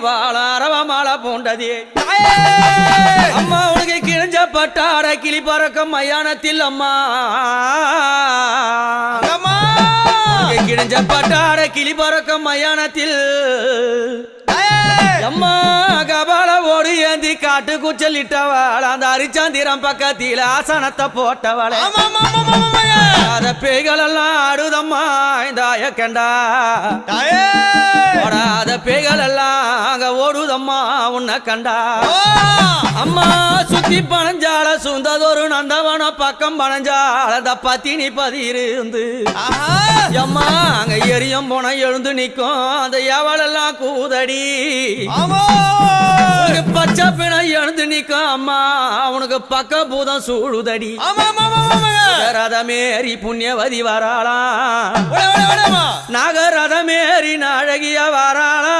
வாழாரவ மாலை பூண்டதே அம்மா உனக்கு கிழிஞ்ச பட்டார கிளி பறக்கும் மயானத்தில் அம்மா கிழிஞ்ச பட்டார கிளி பறக்கும் மயானத்தில் அம்மா கபால ஓடு ஏந்தி காட்டு குச்சலிட்டவாள் அந்த அரிச்சாந்திரம் பக்கத்தில் ஆசனத்தை போட்டவளை அத பேய்களெல்லாம் ஆடுதம்மா இந்த கண்டா ஓடாத பேய்கள் எல்லாம் அங்க ஓடுதம்மா உன்னை கண்டா அம்மா சுத்தி பனஞ்சால சுந்ததொரு நந்தவன பக்கம் பனஞ்சால பத்தினி பதிருந்து அம்மா அங்க எரியும் போன எழுந்து நிக்கும் அந்த எவளெல்லாம் கூதடி பச்சை பிணை எழுந்து நிக்கும் அம்மா அவனுக்கு பக்க பூதம் சூழுதடி ரதமேரி புண்ணியவதி வராளா நாகரதமேரி அழகிய வராளா